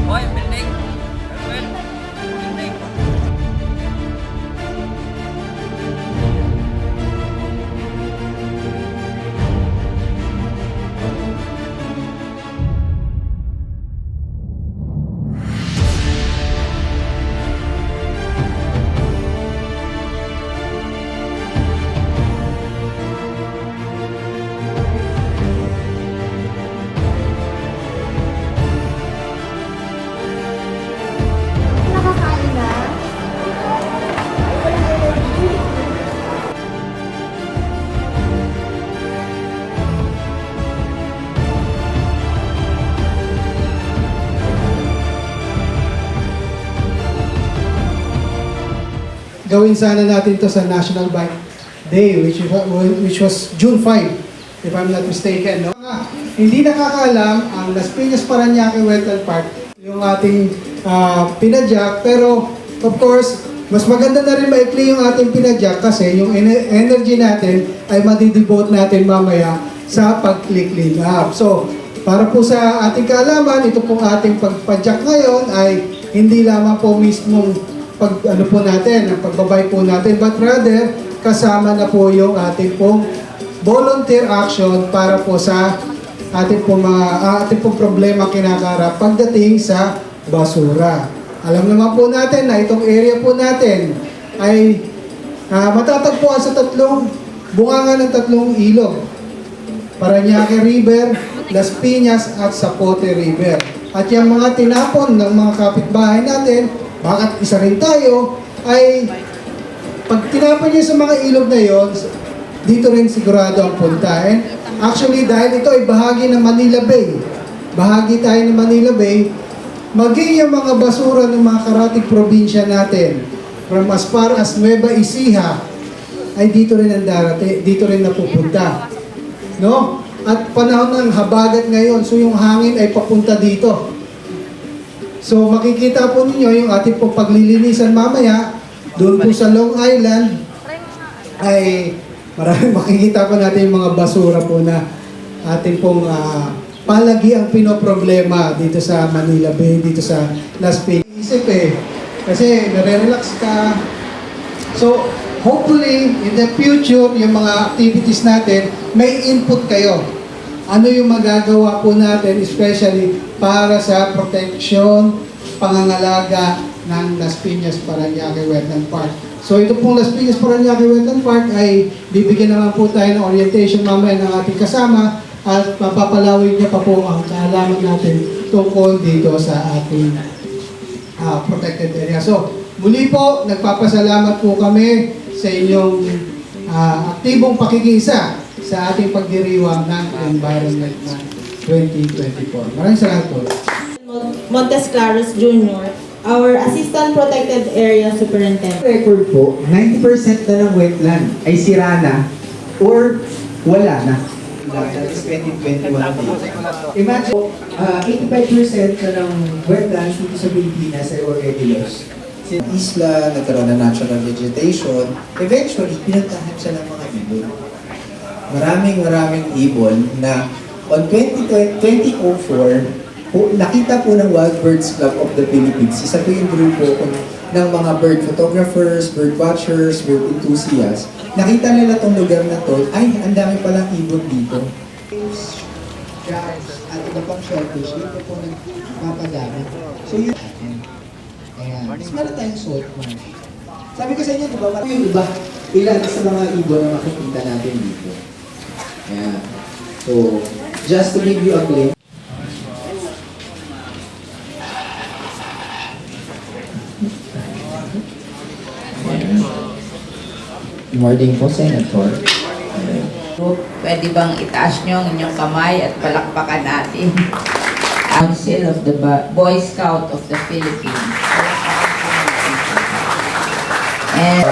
Hoy, building! Well, building! Nakakain na. Gawin sana natin to sa National Bike Day, which was June 5, if I'm not mistaken. No? Hindi nakakaalam ang Las Piñas Parañaque Wetland Park, yung ating pinadyak, pero of course, mas maganda na rin maikli yung ating pinadyak kasi yung energy natin ay madidevote natin mamaya sa pag-clean up. So, para po sa ating kaalaman, ito pong ating pagpadyak ngayon ay hindi lamang po mismong ano po natin, ang pagbabay po natin, but rather kasama na po yung ating pong volunteer action para po sa ating pong problema kinakarap pagdating sa basura. Alam naman po natin na itong area po natin ay matatagpuan sa bunganga ng tatlong ilog. Parañaque River, Las Piñas at Zapote River. At yung mga tinapon ng mga kapitbahay natin, bakit isa rin tayo, ay pag tinapon niyo sa mga ilog na yon, dito rin sigurado ang punta. And actually, dahil ito ay bahagi ng Manila Bay, bahagi tayo ng Manila Bay, maging yung mga basura ng mga karatig probinsya natin, from as far as Nueva Ecija, ay dito rin ang dito rin napupunta. No? At panahon ng habagat ngayon, so yung hangin ay papunta dito. So makikita po ninyo yung ating pong paglilinisan mamaya, doon po sa Long Island, ay makikita po natin yung mga basura po na ating pong palagi ang pinoproblema dito sa Manila Bay, dito sa Las Piñas. Isip kasi nare-relax ka. So, hopefully, in the future, yung mga activities natin, may input kayo. Ano yung magagawa po natin, especially para sa protection, pangangalaga ng Las Piñas Parañaque Wetland Park. So ito pong Las Piñas Parañaque Wetland Park ay bibigyan naman po tayo ng orientation mamaya ng ating kasama at mapapalawin niya pa po ang kaalaman natin tungkol dito sa ating protected area. So muli po, nagpapasalamat po kami sa inyong aktibong pakikiisa sa ating pagdiriwang ng Environment Month 2024. Maraming salamat po. Montes Claros Jr., our Assistant Protected Area Superintendent. Record po, 90% na ng wetland ay sira na or wala na. That is 2021. Imagine, 85% na ng wetlands dito sa Pilipinas ay already lost. Isla, nagkaroon na natural vegetation, eventually, pinuntahan siya ng mga ibon. Maraming ibon na on 2004, nakita po ng Wild Birds Club of the Philippines. Isa po yung grupo ng mga bird photographers, bird watchers, bird enthusiasts. Nakita nila tong lugar na to, ay, ang dami palang ibon dito. Crabs at iba pang shellfish, dito po nagpapadami. So yun natin. Ayan. Tapos meron tayong salt marsh. Sabi ko sa inyo, di ba, yung iba, ilan sa mga ibon na makikita natin dito. Ayan. So, just to give you a glimpse, Good morning po, Senator. Pwede bang itaas nyo ang inyong kamay at palakpakan natin? Council of the Boy Scout of the Philippines. And